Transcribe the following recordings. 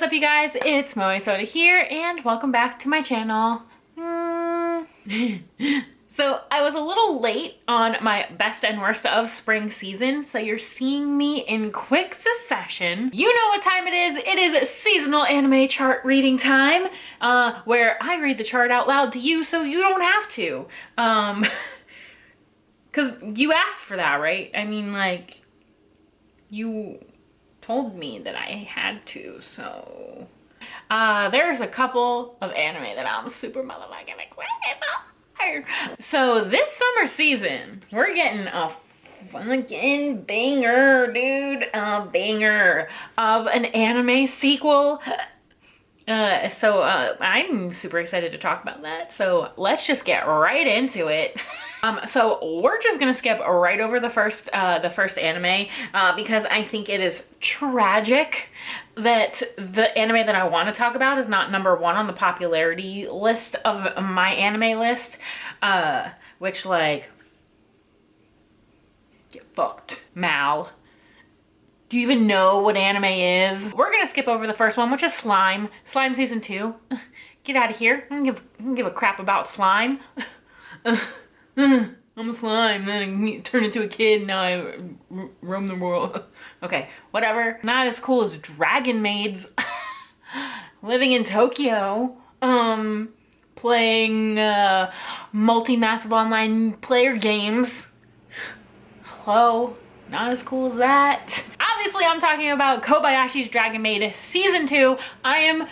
What's up, you guys? It's MOESODA here, and welcome back to my channel. So I was a little late on my best and worst of spring season, so you're seeing me in quick succession. You know what time it is. It is seasonal anime chart reading time, where I read the chart out loud to you so you don't have to. Because you asked for that, right? I mean, like, you told me that I had to, so there's a couple of anime that I'm super motherfucking excited about. So this summer season, we're getting a fucking banger, dude, a banger of an anime sequel. I'm super excited to talk about that. So let's just get right into it. So we're just gonna skip right over the first anime because I think it is tragic that the anime that I want to talk about is not number one on the popularity list of my anime list. Which, like, get fucked, Mal. Do you even know what anime is? We're gonna skip over the first one, which is Slime. Slime season 2. Get out of here. I don't give a crap about slime. I'm a slime, then I turn into a kid, and now I roam the world. Okay, whatever. Not as cool as Dragon Maids. Living in Tokyo. Playing multi-massive online player games. Hello. Not as cool as that. Obviously, I'm talking about Kobayashi's Dragon Maid Season 2. I am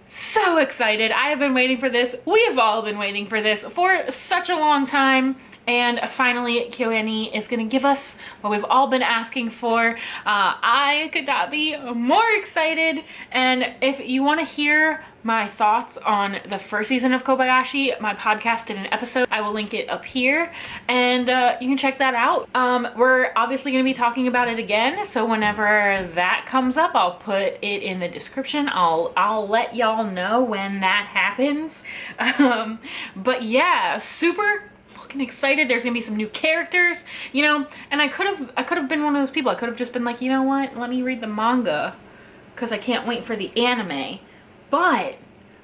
so excited. I have been waiting for this. We have all been waiting for this for such a long time. And finally, KyoAni is going to give us what we've all been asking for. I could not be more excited. And if you want to hear my thoughts on the first season of Kobayashi, my podcast did an episode. I will link it up here, and you can check that out. We're obviously going to be talking about it again, so whenever that comes up, I'll put it in the description. I'll let y'all know when that happens. But yeah, super fucking excited. There's gonna be some new characters, you know, and I could have been one of those people. I could have just been like, you know what, let me read the manga because I can't wait for the anime. But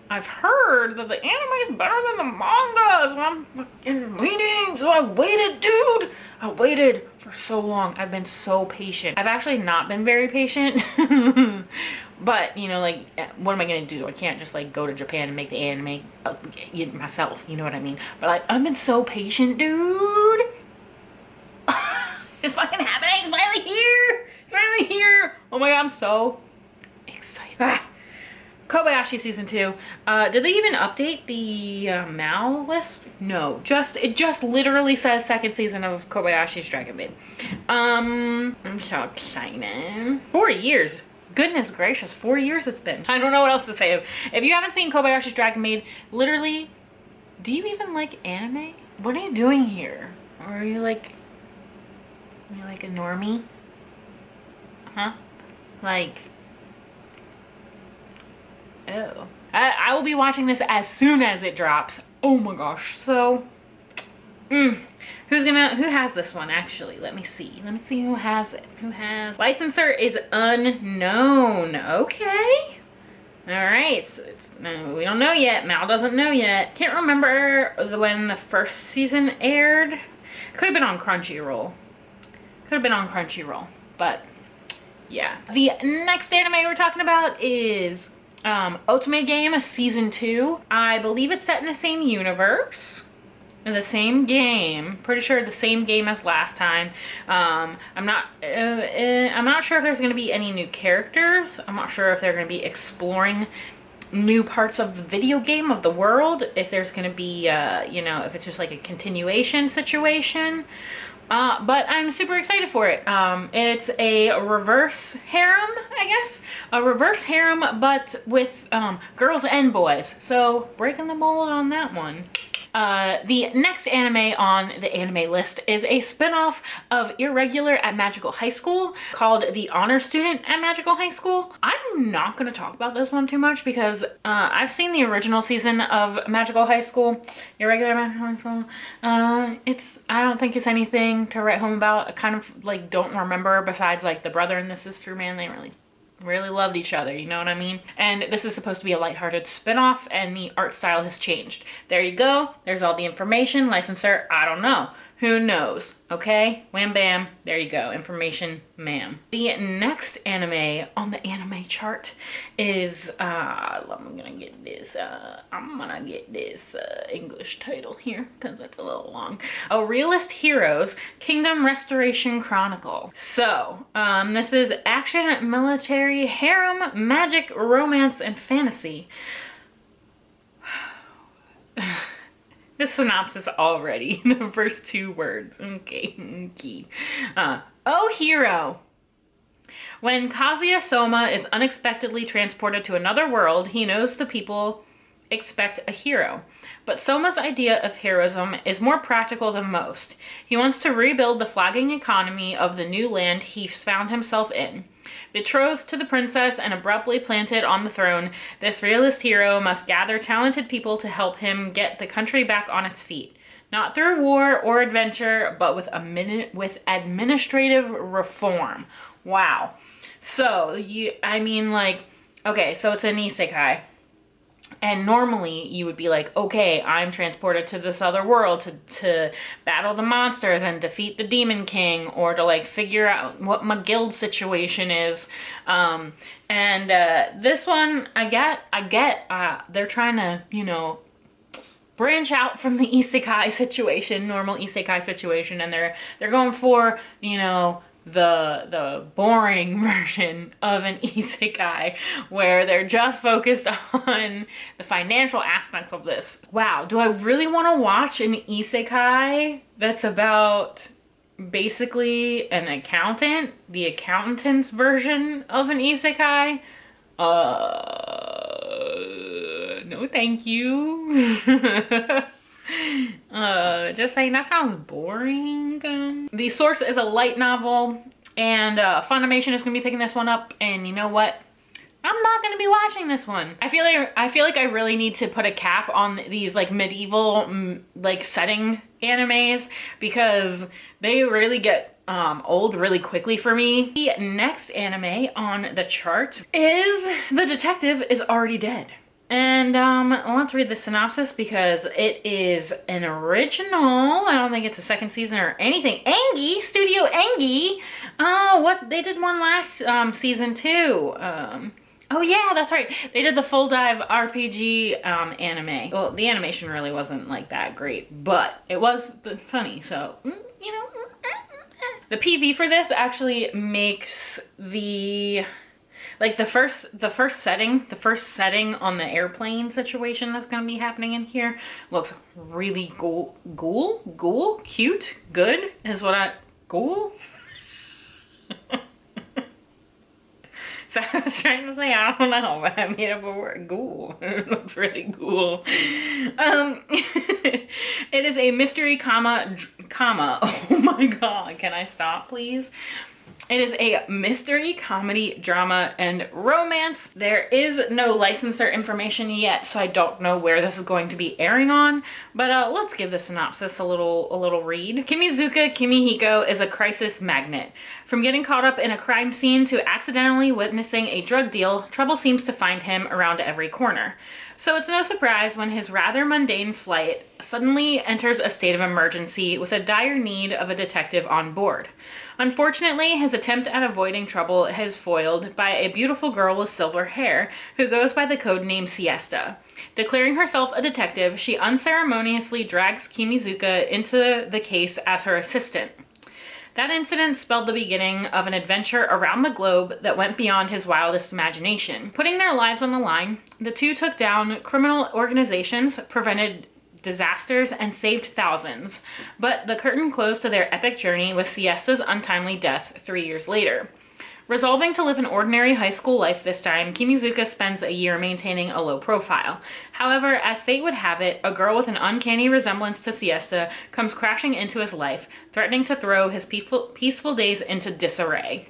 I've heard that the anime is better than the manga, so I'm fucking waiting. So I waited, dude. I waited for so long. I've been so patient. I've actually not been very patient. But, you know, like, what am I gonna do? I can't just, like, go to Japan and make the anime myself, you know what I mean? But, like, I've been so patient, dude. It's fucking happening. It's finally here. It's finally here. Oh my god, I'm so excited. Kobayashi season 2. Did they even update the Mal list? No, it just literally says second season of Kobayashi's Dragon Maid. I'm so excited. 4 years. Goodness gracious, 4 years it's been. I don't know what else to say. If you haven't seen Kobayashi's Dragon Maid, literally, do you even like anime? What are you doing here? Or are you like a normie? Huh? Like, oh. I will be watching this as soon as it drops. Oh my gosh, so, who has this one, actually? Let me see who has it. Licensor is unknown. Okay. All right, so we don't know yet. Mal doesn't know yet. Can't remember when the first season aired. Could have been on Crunchyroll. But yeah. The next anime we're talking about is Otome Game Season 2. I believe it's set in the same universe. In the same game, pretty sure the same game as last time. I'm not sure if there's going to be any new characters. I'm not sure if they're going to be exploring new parts of the video game, of the world. If there's going to be, you know, if it's just like a continuation situation. But I'm super excited for it. It's a reverse harem, I guess. A reverse harem, but with girls and boys. So breaking the mold on that one. The next anime on the anime list is a spin-off of Irregular at Magical High School called The Honor Student at Magical High School. I'm not going to talk about this one too much because I've seen the original season of Magical High School, Irregular Magical High School. I don't think it's anything to write home about. I kind of like don't remember besides like the brother and the sister, man. They didn't really loved each other, you know what I mean? And this is supposed to be a lighthearted spin-off, and the art style has changed. There you go. There's all the information. Licensor, I don't know. Who knows? Okay? Wham bam. There you go. Information, ma'am. The next anime on the anime chart is, I'm gonna get this English title here because it's a little long. A Realist Heroes Kingdom Restoration Chronicle. So, this is action, military, harem, magic, romance, and fantasy. The synopsis already, the first 2 words. Okay. Oh, hero. When Kazuya Soma is unexpectedly transported to another world, he knows the people expect a hero. But Soma's idea of heroism is more practical than most. He wants to rebuild the flagging economy of the new land he's found himself in. Betrothed to the princess and abruptly planted on the throne, this realist hero must gather talented people to help him get the country back on its feet. Not through war or adventure, but with administrative reform. Wow. So, okay, so it's an isekai. And normally you would be like, okay, I'm transported to this other world to battle the monsters and defeat the Demon King, or to like figure out what my guild situation is. This one, I get, they're trying to, you know, branch out from the isekai situation, normal isekai situation, and they're going for, you know, the boring version of an isekai where they're just focused on the financial aspects of this. Wow, do I really want to watch an isekai that's about basically an accountant, the accountant's version of an isekai? No thank you. Just saying, that sounds boring. The source is a light novel, and Funimation is gonna be picking this one up, and you know what? I'm not gonna be watching this one. I feel like I really need to put a cap on these like medieval like setting animes, because they really get old really quickly for me. The next anime on the chart is The Detective is Already Dead. And let's read the synopsis because it is an original. I don't think it's a second season or anything. Angie, Studio Angie. What, they did one last season too. Oh yeah, that's right. They did the Full Dive RPG anime. Well, the animation really wasn't like that great, but it was funny. So, you know. The PV for this actually makes the first setting on the airplane situation that's gonna be happening in here looks really cute, good is what ghoul? So I was trying to say, I don't know, but I made up a word, ghoul. It looks really cool. It is a mystery comma, oh my god, can I stop please? It is a mystery, comedy, drama, and romance. There is no licensor information yet, so I don't know where this is going to be airing on, but let's give the synopsis a little read. Kimizuka Kimihiko is a crisis magnet. From getting caught up in a crime scene to accidentally witnessing a drug deal, trouble seems to find him around every corner. So it's no surprise when his rather mundane flight suddenly enters a state of emergency with a dire need of a detective on board. Unfortunately, his attempt at avoiding trouble is foiled by a beautiful girl with silver hair who goes by the codename Siesta. Declaring herself a detective, she unceremoniously drags Kimizuka into the case as her assistant. That incident spelled the beginning of an adventure around the globe that went beyond his wildest imagination. Putting their lives on the line, the two took down criminal organizations, prevented disasters, and saved thousands. But the curtain closed to their epic journey with Siesta's untimely death 3 years later. Resolving to live an ordinary high school life this time, Kimizuka spends a year maintaining a low profile. However, as fate would have it, a girl with an uncanny resemblance to Siesta comes crashing into his life, threatening to throw his peaceful days into disarray.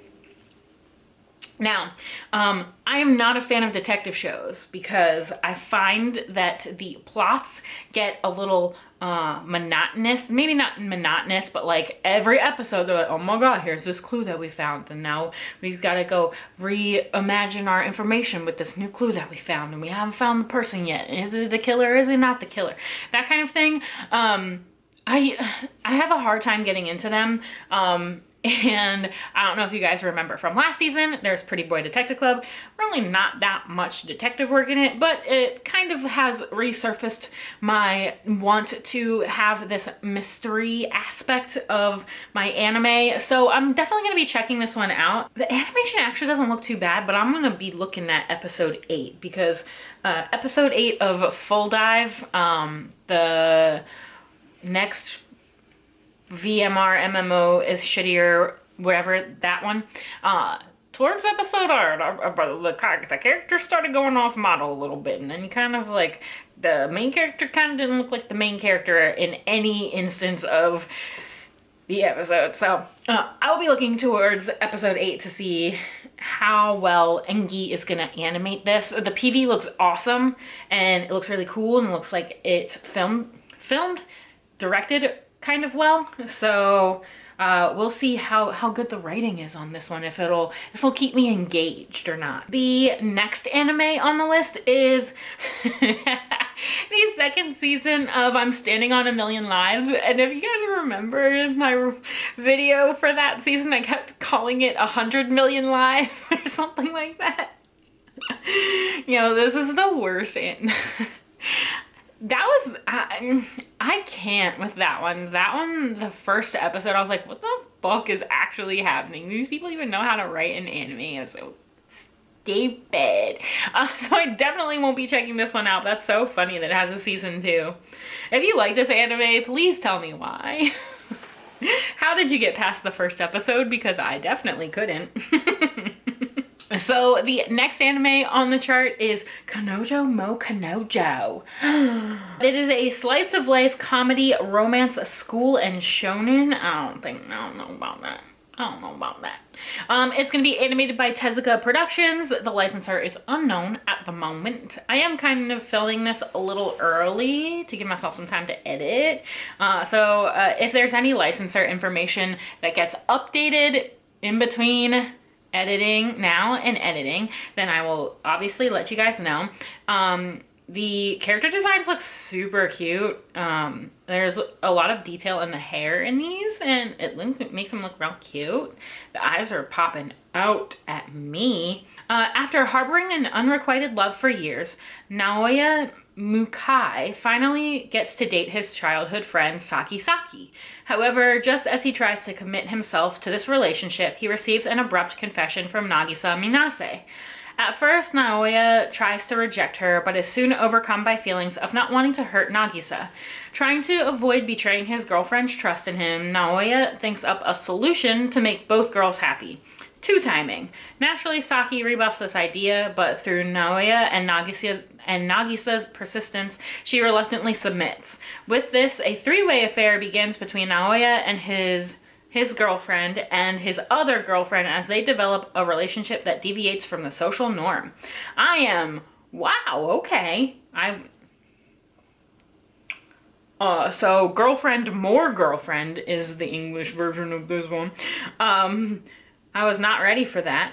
Now, I am not a fan of detective shows because I find that the plots get a little monotonous. Maybe not monotonous, but like every episode they're like, oh my god, here's this clue that we found, and now we've got to go reimagine our information with this new clue that we found, and we haven't found the person yet. Is it the killer? Is it not the killer? That kind of thing. I have a hard time getting into them. And I don't know if you guys remember from last season, there's Pretty Boy Detective Club. Really not that much detective work in it, but it kind of has resurfaced my want to have this mystery aspect of my anime. So I'm definitely going to be checking this one out. The animation actually doesn't look too bad, but I'm going to be looking at episode 8 because episode 8 of Full Dive, the next VMR MMO is shittier, whatever, that one. Towards episode art, the character started going off model a little bit, and then you kind of like, the main character kind of didn't look like the main character in any instance of the episode. So I'll be looking towards episode 8 to see how well Engi is gonna animate this. The PV looks awesome, and it looks really cool, and it looks like it's filmed, directed kind of well. So we'll see how good the writing is on this one, if it'll keep me engaged or not. The next anime on the list is the second season of I'm Standing on a Million Lives. And if you guys remember in my video for that season, I kept calling it 100 Million Lives or something like that. You know, this is the worst. That was, I can't with that one. That one, the first episode, I was like, what the fuck is actually happening? These people even know how to write an anime? It's so stupid. So I definitely won't be checking this one out. That's so funny that it has a season 2. If you like this anime, please tell me why. How did you get past the first episode? Because I definitely couldn't. So the next anime on the chart is Kanojo Mo Kanojo. It is a slice of life comedy, romance, school, and shonen. I don't know about that. It's going to be animated by Tezuka Productions. The licensor is unknown at the moment. I am kind of filming this a little early to give myself some time to edit. So if there's any licensor information that gets updated in between editing now and editing, then I will obviously let you guys know. The character designs look super cute. There's a lot of detail in the hair in these, and it makes them look real cute. The eyes are popping out at me. After harboring an unrequited love for years, Naoya Mukai finally gets to date his childhood friend Saki. However, just as he tries to commit himself to this relationship, he receives an abrupt confession from Nagisa Minase. At first, Naoya tries to reject her, but is soon overcome by feelings of not wanting to hurt Nagisa. Trying to avoid betraying his girlfriend's trust in him, Naoya thinks up a solution to make both girls happy. Two-timing. Naturally, Saki rebuffs this idea, but through Naoya and Nagisa's persistence, she reluctantly submits. With this, a three-way affair begins between Naoya and his girlfriend and his other girlfriend as they develop a relationship that deviates from the social norm. Wow, okay. So Girlfriend More Girlfriend is the English version of this one. I was not ready for that.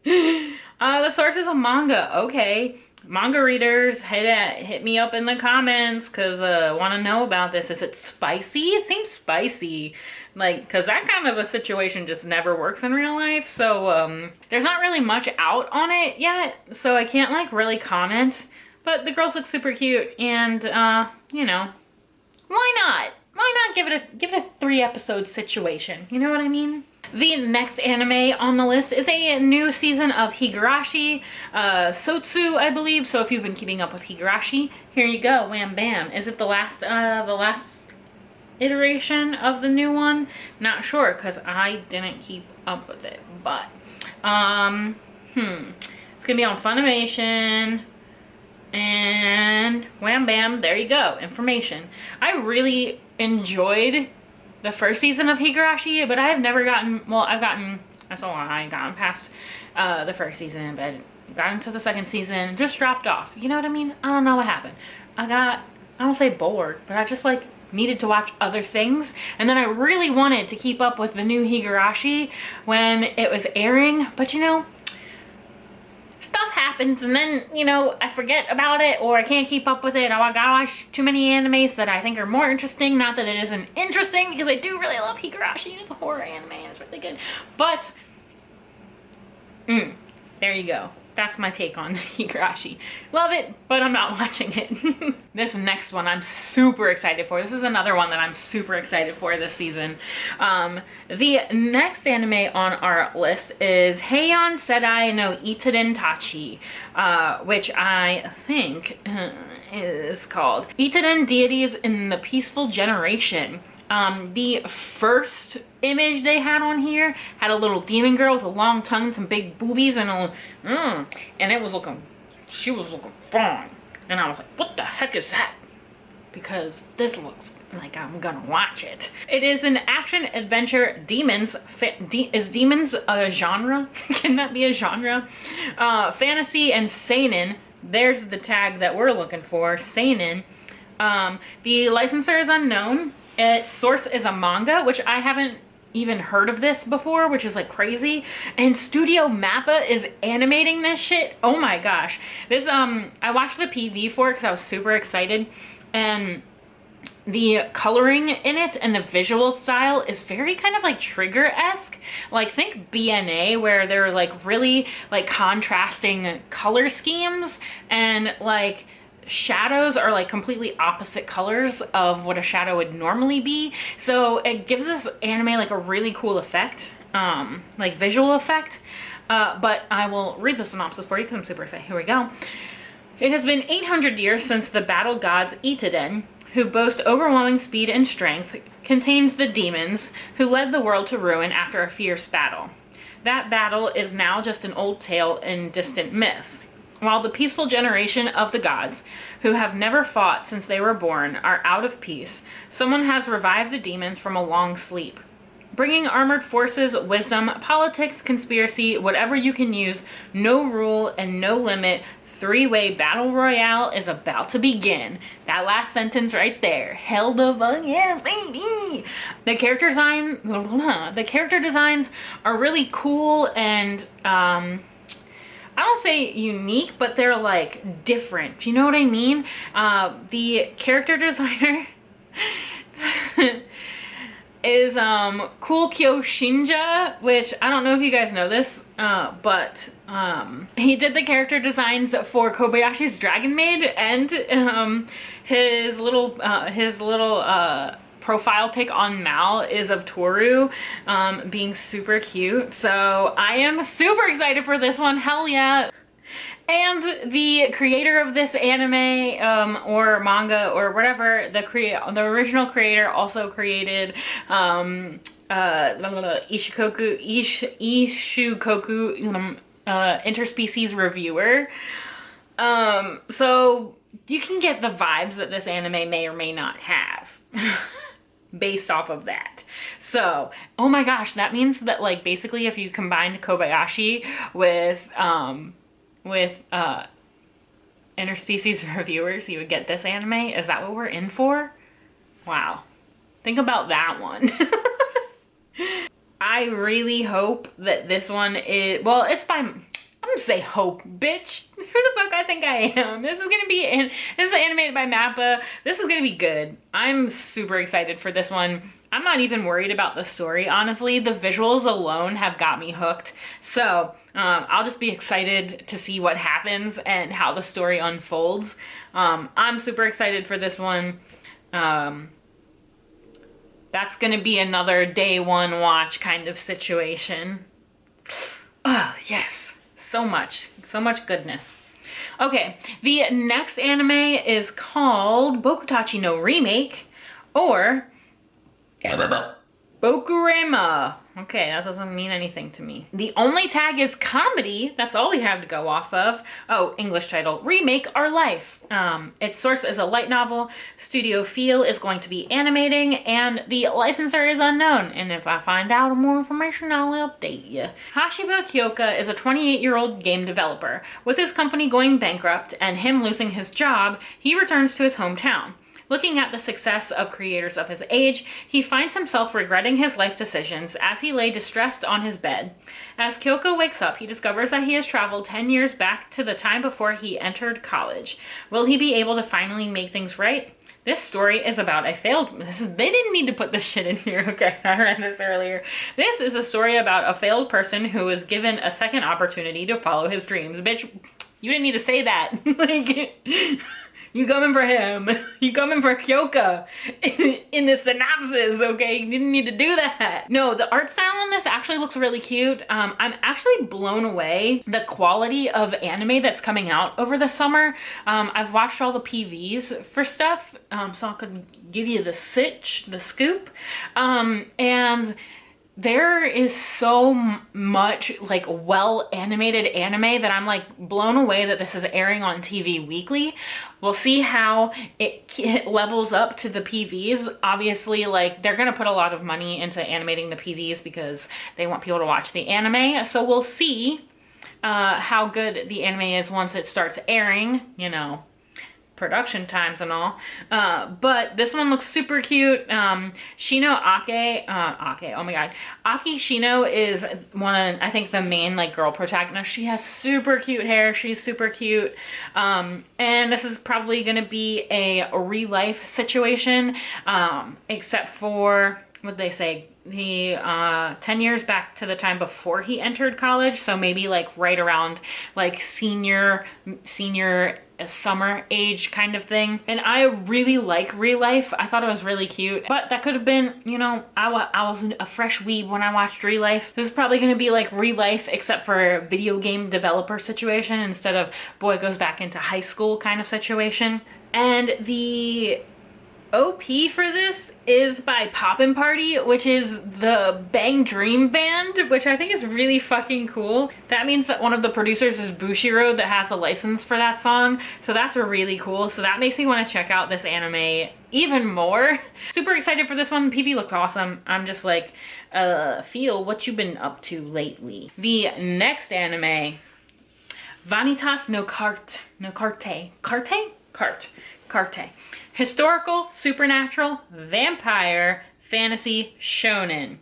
The source is a manga. Okay. Manga readers, hit me up in the comments because I want to know about this. Is it spicy? It seems spicy. Like, because that kind of a situation just never works in real life. So, there's not really much out on it yet. So I can't, like, really comment. But the girls look super cute. And, you know, why not? Why not give it a 3-episode situation? You know what I mean? The next anime on the list is a new season of Higurashi Sotsu, I believe. So if you've been keeping up with Higurashi, here you go, wham bam. Is it the last iteration of the new one? Not sure, because I didn't keep up with it. But it's gonna be on Funimation, and wham bam, there you go, information. I really enjoyed the first season of Higurashi, but I have never gotten, well, I've gotten That's a lie. I got past the first season, but got into the second season, just dropped off. You know what I mean? I don't know what happened. I don't say bored, but I just like needed to watch other things. And then I really wanted to keep up with the new Higurashi when it was airing, but you know, stuff happens and then, you know, I forget about it or I can't keep up with it. I gotta watch too many animes that I think are more interesting. Not that it isn't interesting, because I do really love Higurashi and it's a horror anime and it's really good. But, there you go. That's my take on Higurashi. Love it, but I'm not watching it. This next one I'm super excited for. This is another one that I'm super excited for this season. The next anime on our list is Heian Sedai no Itadantachi, which I think is called Itadan Deities in the Peaceful Generation. The first image they had on here had a little demon girl with a long tongue and some big boobies and and it was looking, she was looking fine. And I was like, what the heck is that? Because this looks like I'm gonna watch it. It is an action adventure demons. Is demons a genre? Can that be a genre? Fantasy and seinen. There's the tag that we're looking for, seinen. The licensor is unknown. Its source is a manga, which I haven't even heard of this before, which is like crazy. And Studio Mappa is animating this shit. Oh my gosh. This, I watched the PV for it because I was super excited. And the coloring in it and the visual style is very kind of like Trigger-esque. Like think BNA, where they're like really like contrasting color schemes and like shadows are like completely opposite colors of what a shadow would normally be. So it gives this anime like a really cool effect, like visual effect. But I will read the synopsis for you because I'm super excited. Here we go. It has been 800 years since the battle gods Itadan, who boast overwhelming speed and strength, contains the demons who led the world to ruin after a fierce battle. That battle is now just an old tale and distant myth. While the peaceful generation of the gods, who have never fought since they were born, are out of peace, someone has revived the demons from a long sleep. Bringing armored forces, wisdom, politics, conspiracy, whatever you can use, no rule and no limit, three-way battle royale is about to begin. That last sentence right there. Hell the fuck yeah, baby! The character designs are really cool and, I don't say unique, but they're like different. You know what I mean? The character designer is Cool Kyo Shinja, which I don't know if you guys know this, but he did the character designs for Kobayashi's Dragon Maid, and his little profile pic on Mal is of Toru being super cute. So I am super excited for this one. Hell yeah. And the creator of this anime or manga or whatever, the original creator also created Ishukoku Interspecies Reviewer. So you can get the vibes that this anime may or may not have based off of that. So, oh my gosh, that means that like basically if you combined Kobayashi with interspecies reviewers, you would get this anime. Is that what we're in for? Wow. Think about that one. I really hope that this one is, well, it's by, I'm gonna say hope, bitch. Who the fuck I think I am? This is gonna be, this is animated by Mappa. This is gonna be good. I'm super excited for this one. I'm not even worried about the story, honestly. The visuals alone have got me hooked. So I'll just be excited to see what happens and how the story unfolds. I'm super excited for this one. That's gonna be another day one watch kind of situation. Oh, yes. So much goodness. Okay, the next anime is called Bokutachi no Remake, or Bokurema. Okay, that doesn't mean anything to me. The only tag is comedy. That's all we have to go off of. Oh, English title, Remake Our Life. Its source is a light novel. Studio Feel is going to be animating, and the licensor is unknown. And if I find out more information, I'll update you. Hashiba Kyoka is a 28-year-old game developer. With his company going bankrupt and him losing his job, he returns to his hometown. Looking at the success of creators of his age, he finds himself regretting his life decisions as he lay distressed on his bed. As Kyoka wakes up, he discovers that he has traveled 10 years back to the time before he entered college. Will he be able to finally make things right? This story is about a failed... They didn't need to put this shit in here. Okay, I read this earlier. This is a story about a failed person who was given a second opportunity to follow his dreams. Bitch, you didn't need to say that. Like... You coming for him. You coming for Kyoka in the synopsis, okay? You didn't need to do that. No, the art style on this actually looks really cute. I'm actually blown away the quality of anime that's coming out over the summer. I've watched all the PVs for stuff, so I could give you the scoop. And there is so much like well animated anime that I'm like blown away that this is airing on TV weekly. We'll see how it levels up to the PVs. Obviously, like they're gonna put a lot of money into animating the PVs because they want people to watch the anime. So we'll see how good the anime is once it starts airing, you know, production times and all. But this one looks super cute. Shino Ake, oh my god. Aki Shino is I think the main like girl protagonist. She has super cute hair. She's super cute. And this is probably gonna be a real life situation, except for, what they say, he 10 years back to the time before he entered college, so maybe like right around like senior summer age kind of thing. And I really like real life. I thought it was really cute, but that could have been, you know, I was a fresh weeb when I watched real life. This is probably going to be like real life except for a video game developer situation instead of boy goes back into high school kind of situation. And the OP for this is by Poppin' Party, which is the Bang Dream band, which I think is really fucking cool. That means that one of the producers is Bushiro that has a license for that song, so that's really cool. So that makes me want to check out this anime even more. Super excited for this one. PV looks awesome. I'm just like, Feel, what you been up to lately? The next anime, Vanitas no Carte. Historical, supernatural, vampire, fantasy, shonen.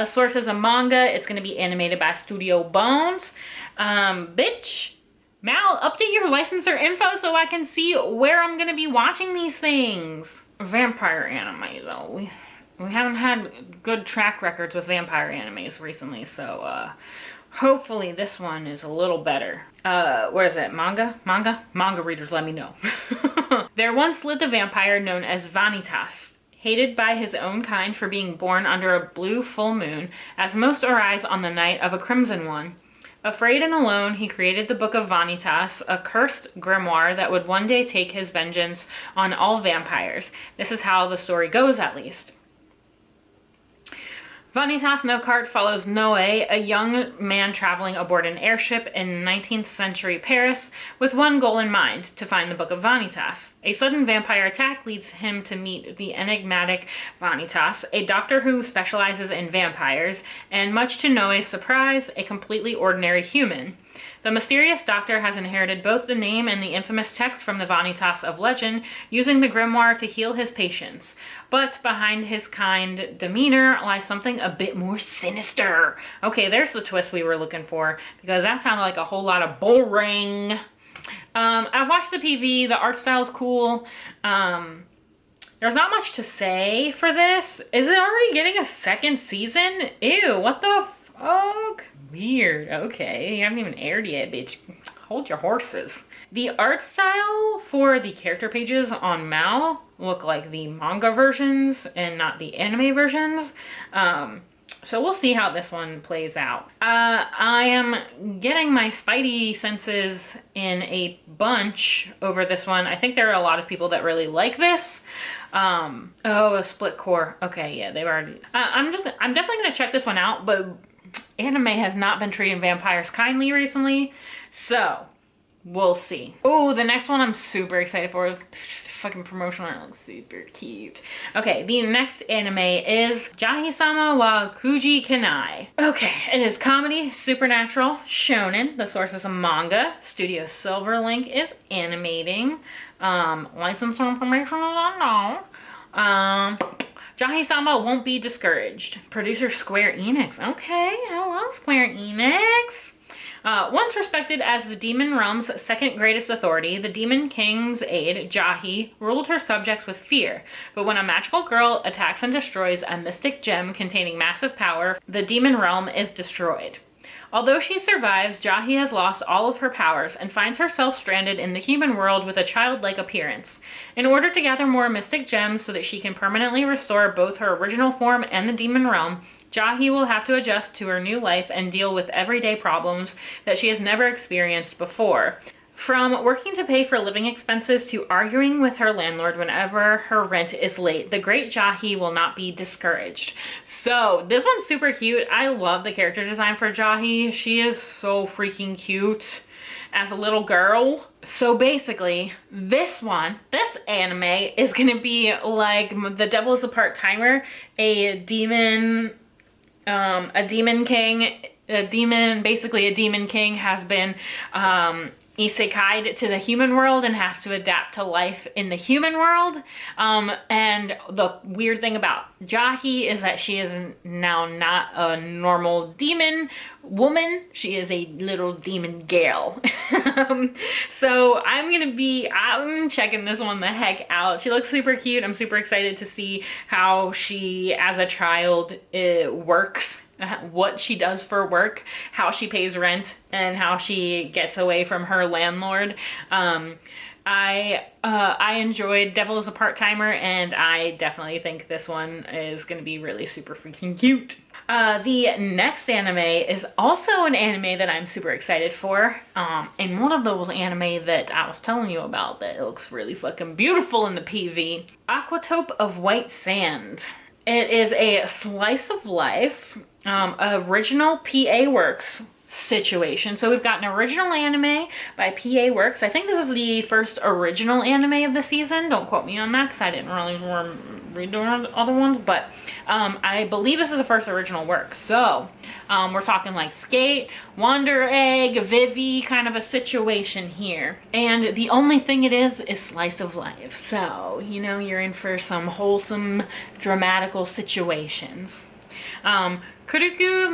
Source is a manga. It's going to be animated by Studio Bones. Bitch, Mal, update your licensor info so I can see where I'm going to be watching these things. Vampire anime, though. We haven't had good track records with vampire animes recently, so hopefully this one is a little better. Where is it? Manga? Manga readers, let me know. There once lived a vampire known as Vanitas, hated by his own kind for being born under a blue full moon, as most arise on the night of a crimson one. Afraid and alone, he created the Book of Vanitas, a cursed grimoire that would one day take his vengeance on all vampires. This is how the story goes, at least. Vanitas no Carte follows Noe, a young man traveling aboard an airship in 19th century Paris with one goal in mind, to find the Book of Vanitas. A sudden vampire attack leads him to meet the enigmatic Vanitas, a doctor who specializes in vampires, and much to Noe's surprise, a completely ordinary human. The mysterious doctor has inherited both the name and the infamous text from the Vanitas of legend, using the grimoire to heal his patients. But behind his kind demeanor lies something a bit more sinister. Okay, there's the twist we were looking for, because that sounded like a whole lot of boring. I've watched the PV, the art style's cool. There's not much to say for this. Is it already getting a second season? Ew, what the fuck? Weird. Okay, you haven't even aired yet, bitch. Hold your horses. The art style for the character pages on Mal look like the manga versions and not the anime versions. So we'll see how this one plays out. I am getting my spidey senses in a bunch over this one. I think there are a lot of people that really like this. Oh, a split core. Okay, yeah, they've already. I'm definitely gonna check this one out, but anime has not been treating vampires kindly recently, so we'll see. Oh, the next one I'm super excited for. Fucking promotional art looks super cute. Okay, the next anime is Jahisama wa Kuji Kanai. Okay, it is comedy, supernatural, shonen. The source is a manga. Studio Silverlink is animating. License information is unknown. Jahisama won't be discouraged. Producer Square Enix. Okay, hello Square Enix. Once respected as the Demon Realm's second greatest authority, the Demon King's aide, Jahi, ruled her subjects with fear. But when a magical girl attacks and destroys a mystic gem containing massive power, the Demon Realm is destroyed. Although she survives, Jahi has lost all of her powers and finds herself stranded in the human world with a childlike appearance. In order to gather more mystic gems so that she can permanently restore both her original form and the Demon Realm, Jahi will have to adjust to her new life and deal with everyday problems that she has never experienced before. From working to pay for living expenses to arguing with her landlord whenever her rent is late, the great Jahi will not be discouraged. So this one's super cute. I love the character design for Jahi. She is so freaking cute as a little girl. So basically, this anime is gonna be like The Devil is a Part-Timer, a demon king has been isekai'd to the human world and has to adapt to life in the human world. And the weird thing about Jahi is that she is now not a normal demon woman. She is a little demon gal. So I'm checking this one the heck out. She looks super cute. I'm super excited to see how she, as a child, works, what she does for work, how she pays rent, and how she gets away from her landlord. I enjoyed Devil is a Part-Timer, and I definitely think this one is going to be really super freaking cute. The next anime is also an anime that I'm super excited for, and one of those anime that I was telling you about that looks really fucking beautiful in the PV. Aquatope of White Sand. It is a slice of life, original PA Works situation. So we've got an original anime by PA Works. I think this is the first original anime of the season. Don't quote me on that because I didn't really read the other ones, but I believe this is the first original work. So we're talking like Skate, Wonder Egg, Vivi kind of a situation here. And the only thing it is slice of life. So, you know, you're in for some wholesome, dramatical situations. Kuruku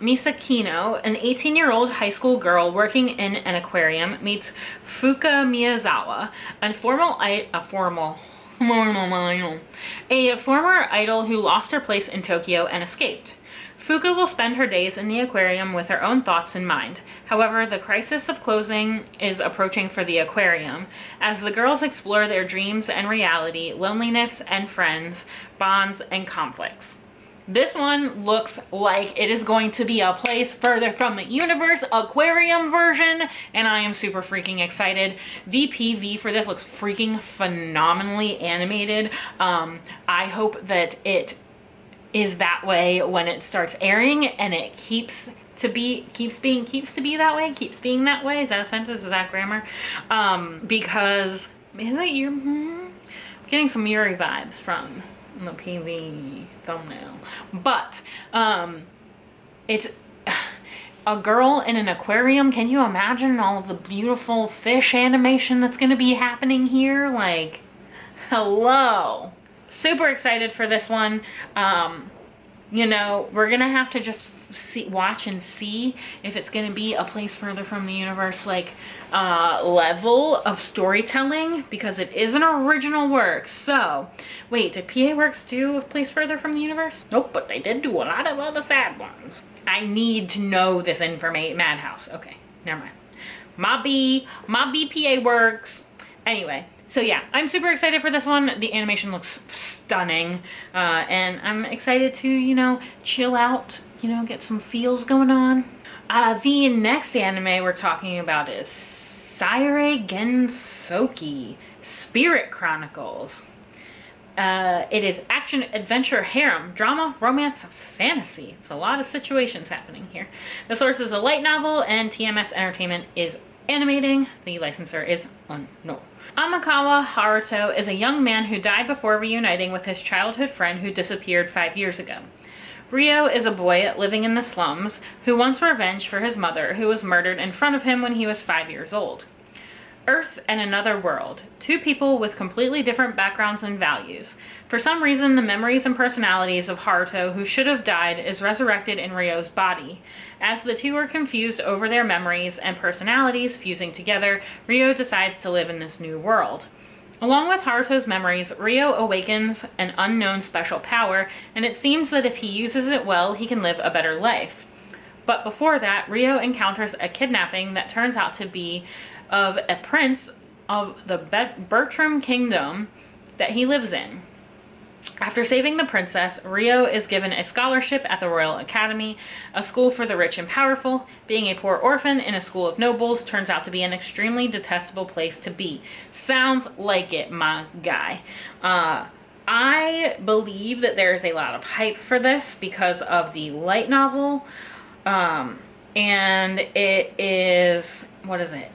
Misakino, an 18-year-old high school girl working in an aquarium, meets Fuka Miyazawa, a former idol who lost her place in Tokyo and escaped. Fuka will spend her days in the aquarium with her own thoughts in mind. However, the crisis of closing is approaching for the aquarium. As the girls explore their dreams and reality, loneliness and friends, bonds and conflicts. This one looks like it is going to be a place further from the universe aquarium version, and I am super freaking excited. The PV for this looks freaking phenomenally animated. I hope that it is that way when it starts airing, and it keeps being that way. Is that a sentence? Is that grammar? Because is it you? I'm getting some Yuri vibes from the PV thumbnail, but it's a girl in an aquarium. Can you imagine all of the beautiful fish animation that's going to be happening here? Like, hello. Super excited for this one. You know, we're gonna have to just watch and see if it's gonna be a place further from the universe like level of storytelling, because it is an original work. So wait, did PA Works do a place further from the universe? Nope, but they did do a lot of other sad ones. I need to know this information. Madhouse. Okay, never mind. My B PA Works. Anyway, so yeah, I'm super excited for this one. The animation looks stunning, and I'm excited to, you know, chill out, you know, get some feels going on. The next anime we're talking about is Sairei Gensoky, Spirit Chronicles. It is action, adventure, harem, drama, romance, fantasy. It's a lot of situations happening here. The source is a light novel, and TMS Entertainment is animating. The licensor is unknown. Amakawa Haruto is a young man who died before reuniting with his childhood friend who disappeared 5 years ago. Ryo is a boy living in the slums who wants revenge for his mother, who was murdered in front of him when he was 5 years old. Earth and Another World. Two people with completely different backgrounds and values. For some reason, the memories and personalities of Haruto, who should have died, is resurrected in Ryo's body. As the two are confused over their memories and personalities fusing together, Ryo decides to live in this new world. Along with Haruto's memories, Ryo awakens an unknown special power, and it seems that if he uses it well, he can live a better life. But before that, Ryo encounters a kidnapping that turns out to be of a prince of the Bertram Kingdom that he lives in. After saving the princess, Ryo is given a scholarship at the Royal Academy, a school for the rich and powerful. Being a poor orphan in a school of nobles turns out to be an extremely detestable place to be. Sounds like it, my guy. I believe that there is a lot of hype for this because of the light novel. And it is, what is it?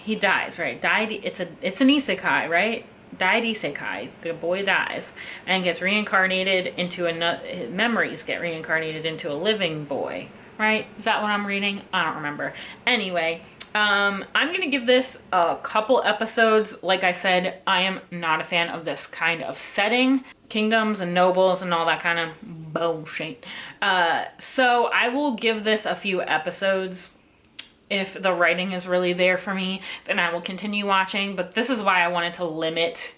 He dies, right? It's an isekai, right? Died isekai. The boy dies and gets reincarnated into another. Memories get reincarnated into a living boy, right? Is that what I'm reading? I don't remember. Anyway, I'm gonna give this a couple episodes. Like I said, I am not a fan of this kind of setting, kingdoms and nobles and all that kind of bullshit. So I will give this a few episodes. If the writing is really there for me, then I will continue watching. But this is why I wanted to limit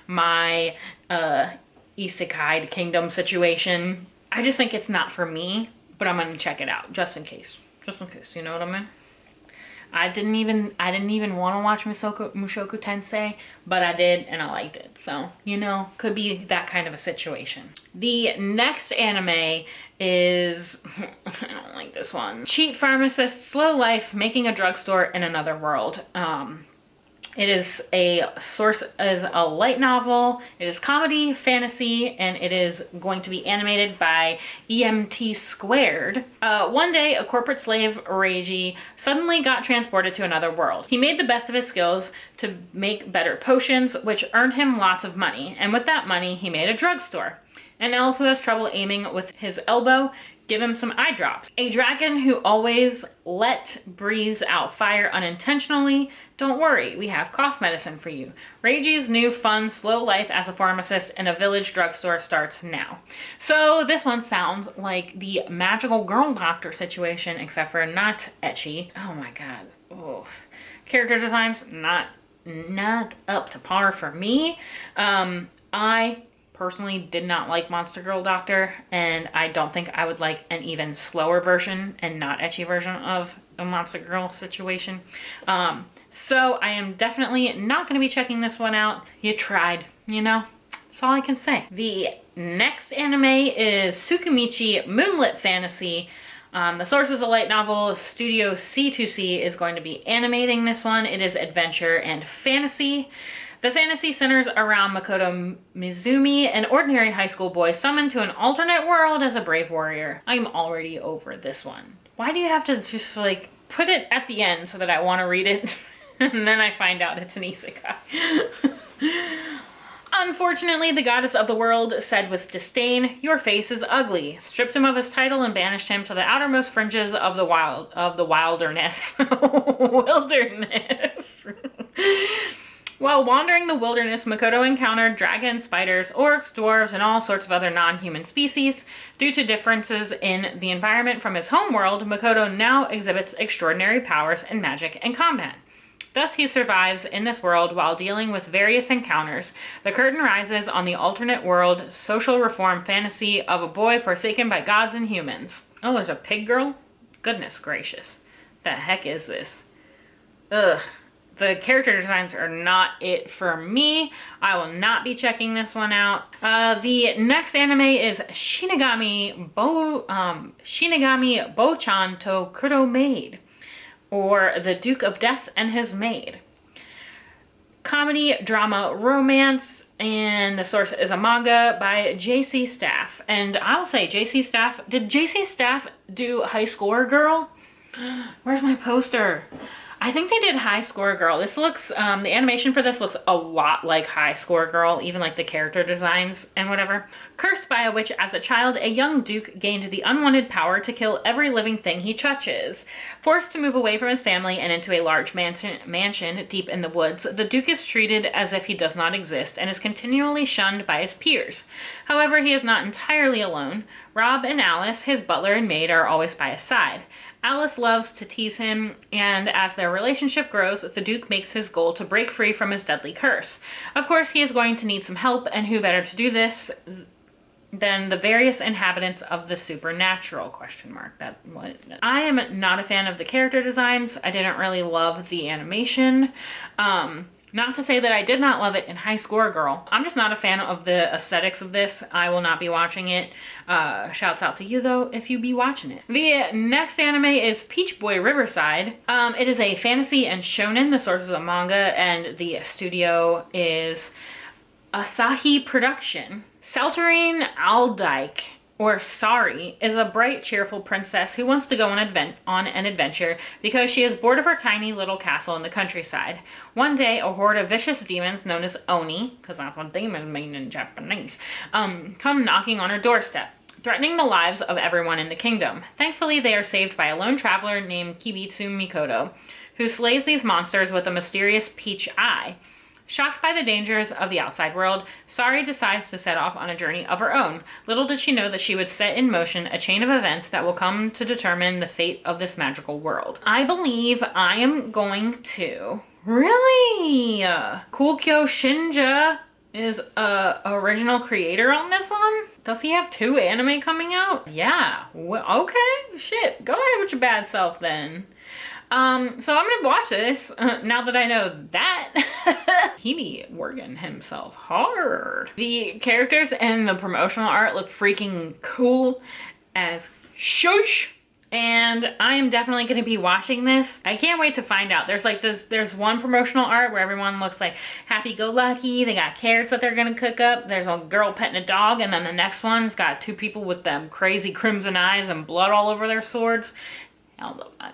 my isekai kingdom situation. I just think it's not for me, but I'm gonna check it out just in case. Just in case, you know what I mean? I didn't even want to watch Mushoku Tensei, but I did and I liked it. So, you know, could be that kind of a situation. The next anime is, I don't like this one. Cheat Pharmacist, Slow Life, Making a Drugstore in Another World. It is a light novel. It is comedy, fantasy, and it is going to be animated by EMT Squared. One day, a corporate slave, Reiji, suddenly got transported to another world. He made the best of his skills to make better potions, which earned him lots of money. And with that money, he made a drugstore. An elf who has trouble aiming with his elbow, give him some eye drops. A dragon who always breathes out fire unintentionally. Don't worry, we have cough medicine for you. Reiji's new fun, slow life as a pharmacist in a village drugstore starts now. So this one sounds like the magical girl doctor situation, except for not ecchi. Oh my god. Oh. Character designs, not up to par for me. I personally did not like Monster Girl Doctor, and I don't think I would like an even slower version and not ecchi version of a Monster Girl situation. So I am definitely not going to be checking this one out. You tried, you know? That's all I can say. The next anime is Sukamichi Moonlit Fantasy. The source is a light novel. Studio C2C is going to be animating this one. It is adventure and fantasy. The fantasy centers around Makoto Mizumi, an ordinary high school boy summoned to an alternate world as a brave warrior. I'm already over this one. Why do you have to just like put it at the end so that I want to read it and then I find out it's an isekai? Unfortunately, the goddess of the world said with disdain, "Your face is ugly," stripped him of his title and banished him to the outermost fringes of the wilderness. Wilderness. While wandering the wilderness, Makoto encountered dragons, spiders, orcs, dwarves, and all sorts of other non-human species. Due to differences in the environment from his homeworld, Makoto now exhibits extraordinary powers in magic and combat. Thus, he survives in this world while dealing with various encounters. The curtain rises on the alternate world social reform fantasy of a boy forsaken by gods and humans. Oh, there's a pig girl? Goodness gracious. The heck is this? Ugh. The character designs are not it for me. I will not be checking this one out. The next anime is Shinigami Bochan to Kuro Maid, or The Duke of Death and His Maid. Comedy, drama, romance. And the source is a manga by JC Staff. And I'll say JC Staff, did JC Staff do High Score Girl? Where's my poster? I think they did High Score Girl. This looks, the animation for this looks a lot like High Score Girl, even like the character designs and whatever. Cursed by a witch as a child, a young duke gained the unwanted power to kill every living thing he touches. Forced to move away from his family and into a large mansion deep in the woods, the duke is treated as if he does not exist and is continually shunned by his peers. However, he is not entirely alone. Rob and Alice, his butler and maid, are always by his side. Alice loves to tease him, and as their relationship grows, the Duke makes his goal to break free from his deadly curse. Of course, he is going to need some help, and who better to do this than the various inhabitants of the supernatural, question mark. I am not a fan of the character designs. I didn't really love the animation. Not to say that I did not love it in High Score Girl. I'm just not a fan of the aesthetics of this. I will not be watching it. Shouts out to you though if you be watching it. The next anime is Peach Boy Riverside. It is a fantasy and shonen. The source is a manga and the studio is Asahi Production. Saltarine Aldyke, or Sari, is a bright, cheerful princess who wants to go on an adventure because she is bored of her tiny little castle in the countryside. One day, a horde of vicious demons known as Oni, because that's what demons mean in Japanese, come knocking on her doorstep, threatening the lives of everyone in the kingdom. Thankfully, they are saved by a lone traveler named Kibitsu Mikoto, who slays these monsters with a mysterious peach eye. Shocked by the dangers of the outside world, Sari decides to set off on a journey of her own. Little did she know that she would set in motion a chain of events that will come to determine the fate of this magical world. I believe I am going to... Really? Kukyo Shinja is a original creator on this one? Does he have 2 anime coming out? Yeah. Okay. Shit. Go ahead with your bad self then. So I'm gonna watch this, now that I know that. He be working himself hard. The characters and the promotional art look freaking cool as shush. And I am definitely gonna be watching this. I can't wait to find out. There's one promotional art where everyone looks like happy-go-lucky. They got carrots that they're gonna cook up. There's a girl petting a dog, and then the next one's got 2 people with them crazy crimson eyes and blood all over their swords.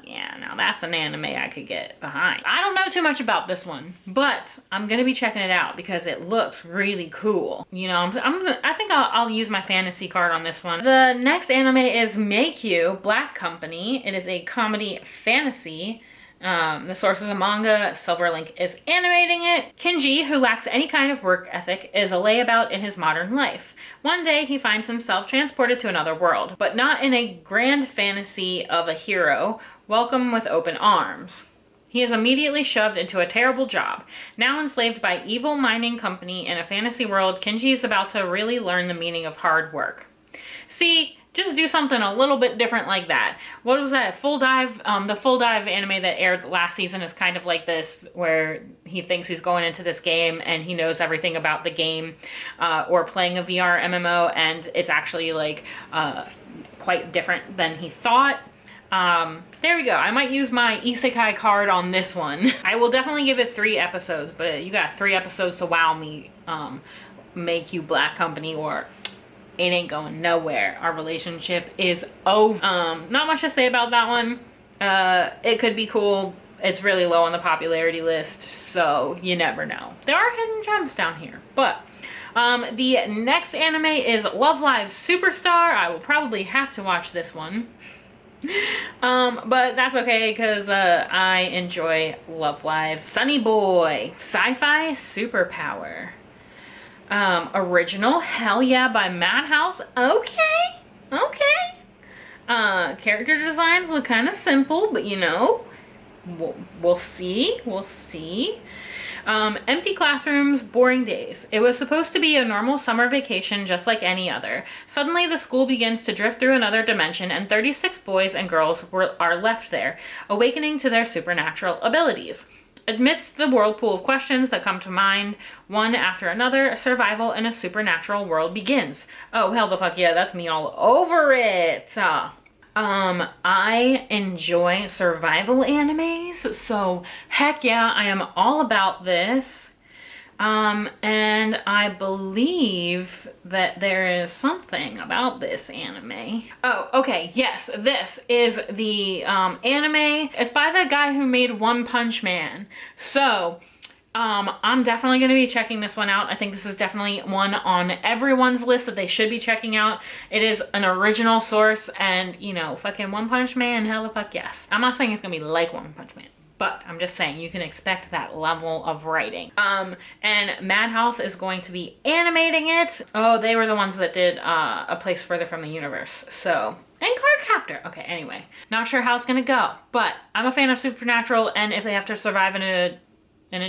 Yeah, now that's an anime I could get behind. I don't know too much about this one, but I'm gonna be checking it out because it looks really cool. You know, I think I'll use my fantasy card on this one. The next anime is Make You Black Company. It is a comedy fantasy. The source is a manga. Silverlink is animating it. Kinji, who lacks any kind of work ethic, is a layabout in his modern life. One day, he finds himself transported to another world, but not in a grand fantasy of a hero, welcome with open arms. He is immediately shoved into a terrible job. Now enslaved by evil mining company in a fantasy world, Kinji is about to really learn the meaning of hard work. See, just do something a little bit different like that. What was that? Full Dive? The Full Dive anime that aired last season is kind of like this, where he thinks he's going into this game and he knows everything about the game, or playing a VR MMO, and it's actually like quite different than he thought. There we go. I might use my isekai card on this one. I will definitely give it 3 episodes, but you got 3 episodes to wow me. Make You Black Company, or it ain't going nowhere. Our relationship is over. Not much to say about that one. It could be cool. It's really low on the popularity list, so you never know. There are hidden gems down here, but the next anime is Love Live Superstar. I will probably have to watch this one. But that's okay because I enjoy Love Live. Sunny Boy, sci-fi superpower. Original, hell yeah, by Madhouse. Okay, okay. Character designs look kind of simple, but you know, we'll see. Empty classrooms, boring days. It was supposed to be a normal summer vacation just like any other. Suddenly the school begins to drift through another dimension and 36 boys and girls are left there, awakening to their supernatural abilities. Amidst the whirlpool of questions that come to mind, one after another, survival in a supernatural world begins. Oh, hell the fuck yeah, that's me all over it! I enjoy survival animes, so heck yeah, I am all about this. And I believe that there is something about this anime. Oh, okay, yes, this is the anime. It's by the guy who made One Punch Man. So, I'm definitely going to be checking this one out. I think this is definitely one on everyone's list that they should be checking out. It is an original source and, you know, fucking One Punch Man, hell the fuck yes. I'm not saying it's going to be like One Punch Man, but I'm just saying you can expect that level of writing. And Madhouse is going to be animating it. Oh, they were the ones that did A Place Further from the Universe. So, and Cardcaptor. Okay, anyway, not sure how it's going to go, but I'm a fan of Supernatural, and if they have to survive in a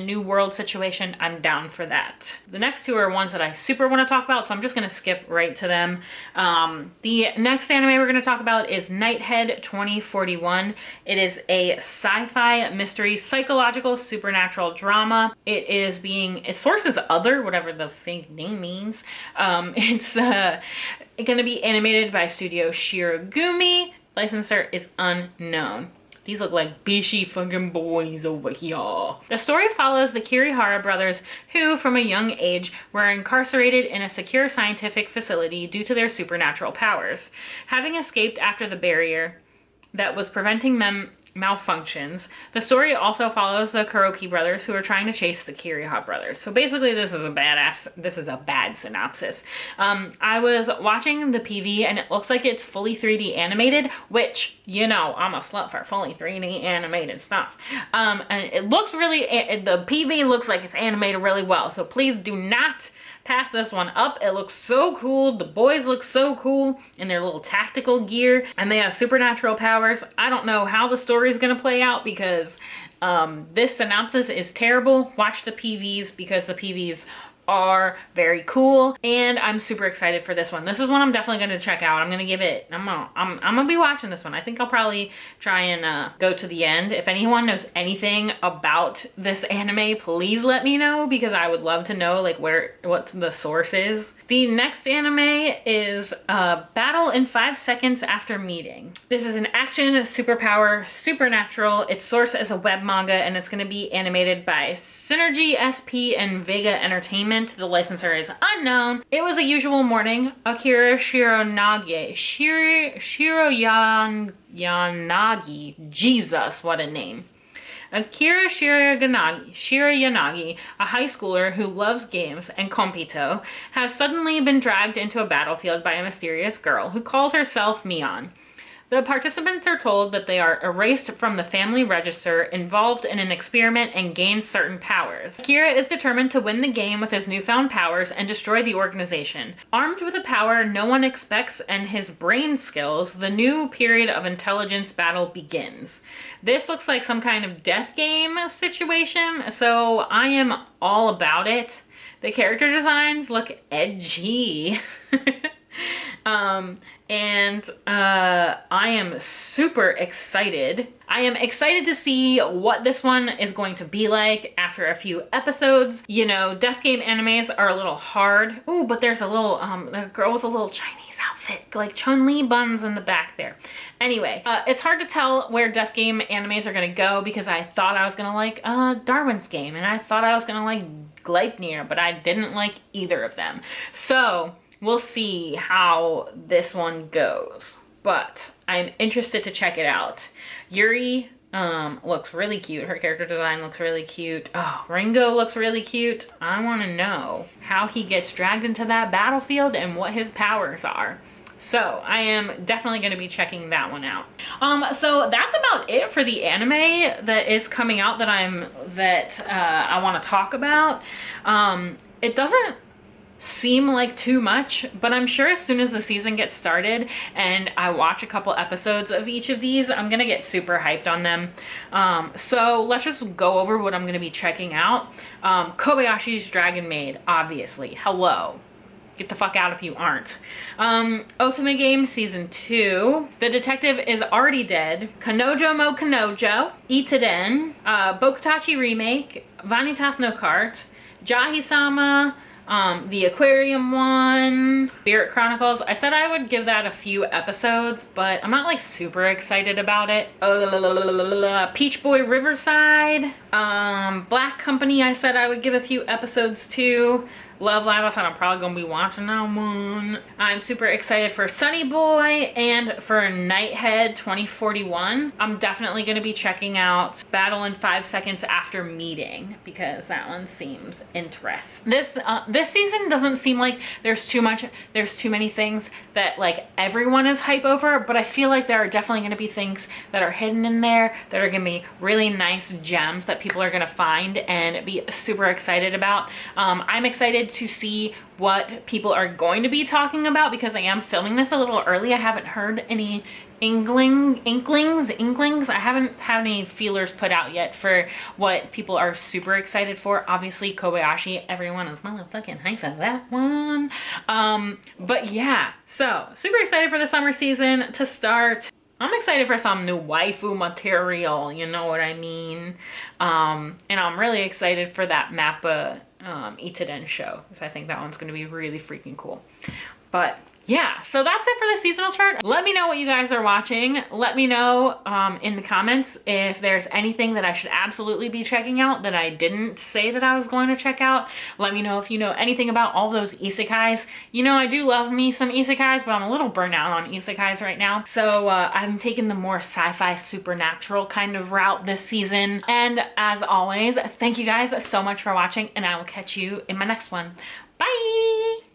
new world situation, I'm down for that. The next two are ones that I super want to talk about, so I'm just going to skip right to them. The next anime we're going to talk about is Nighthead 2041. It is a sci-fi mystery psychological supernatural drama. Its source is Other, whatever the fake name means. It's going to be animated by Studio Shirogumi. Licensor is unknown. These look like bishy fucking boys over here. The story follows the Kirihara brothers who, from a young age, were incarcerated in a secure scientific facility due to their supernatural powers. Having escaped after the barrier that was preventing them malfunctions, the story also follows the Kuroki brothers who are trying to chase the Kirihara brothers. So basically this is a bad synopsis. I was watching the PV and it looks like it's fully 3D animated, which, you know, I'm a slut for fully 3D animated stuff. And it looks really, the PV looks like it's animated really well. So please do not pass this one up. It looks so cool. The boys look so cool in their little tactical gear, and they have supernatural powers. I don't know how the story is going to play out because this synopsis is terrible. Watch the PVs because the PVs are very cool, and I'm super excited for this one. This is one I'm definitely going to check out. I'm going to give it, I'm gonna be watching this one. I think I'll probably try and go to the end. If anyone knows anything about this anime, please let me know, because I would love to know like what the source is. The next anime is Battle in 5 Seconds After Meeting. This is an action superpower supernatural. Its source is a web manga, and it's going to be animated by Synergy SP and Vega Entertainment. The licensor is unknown. It was a usual morning. Akira Shironagi. Shiroyanagi. Jesus, what a name. Akira Shiroyanagi, a high schooler who loves games and compito, has suddenly been dragged into a battlefield by a mysterious girl who calls herself Mion. The participants are told that they are erased from the family register, involved in an experiment, and gain certain powers. Akira is determined to win the game with his newfound powers and destroy the organization. Armed with a power no one expects and his brain skills, the new period of intelligence battle begins. This looks like some kind of death game situation, so I am all about it. The character designs look edgy. I am super excited. I am excited to see what this one is going to be like after a few episodes. You know, death game animes are a little hard. Ooh, but there's a little, a girl with a little Chinese outfit, like Chun-Li buns in the back there. Anyway, it's hard to tell where death game animes are gonna go, because I thought I was gonna like Darwin's Game, and I thought I was gonna like Gleipnir, but I didn't like either of them. So we'll see how this one goes, but I'm interested to check it out. Yuri looks really cute. Her character design looks really cute. Oh, Ringo looks really cute. I want to know how he gets dragged into that battlefield and what his powers are. So I am definitely going to be checking that one out. So that's about it for the anime that is coming out that I want to talk about. It doesn't seem like too much, but I'm sure as soon as the season gets started and I watch a couple episodes of each of these, I'm gonna get super hyped on them. So let's just go over what I'm gonna be checking out. Kobayashi's Dragon Maid, obviously. Hello. Get the fuck out if you aren't. Ultimate Game Season 2. The Detective is Already Dead. Kanojo Mo Kanojo. Itaden. Bokutachi Remake. Vanitas no Cart. Jahisama. The aquarium one, Spirit Chronicles. I said I would give that a few episodes, but I'm not like super excited about it. Peach Boy Riverside. Black Company, I said I would give a few episodes to. Love Live, I said I'm probably gonna be watching that one. I'm super excited for Sunny Boy and for Nighthead 2041. I'm definitely gonna be checking out Battle in 5 Seconds After Meeting because that one seems interesting. This season doesn't seem like there's too many things that like everyone is hype over, but I feel like there are definitely gonna be things that are hidden in there that are gonna be really nice gems that people are gonna find and be super excited about. I'm excited to see what people are going to be talking about because I am filming this a little early. I haven't heard any inklings. I haven't had any feelers put out yet for what people are super excited for. Obviously Kobayashi, everyone is motherfucking hyped for that one. But yeah, so super excited for the summer season to start. I'm excited for some new waifu material, you know what I mean? And I'm really excited for that Mappa Itaden show, because I think that one's going to be really freaking cool. But yeah, so that's it for the seasonal chart. Let me know what you guys are watching. Let me know in the comments if there's anything that I should absolutely be checking out that I didn't say that I was going to check out. Let me know if you know anything about all those isekais. You know, I do love me some isekais, but I'm a little burnt out on isekais right now. So I'm taking the more sci-fi supernatural kind of route this season. And as always, thank you guys so much for watching, and I will catch you in my next one. Bye!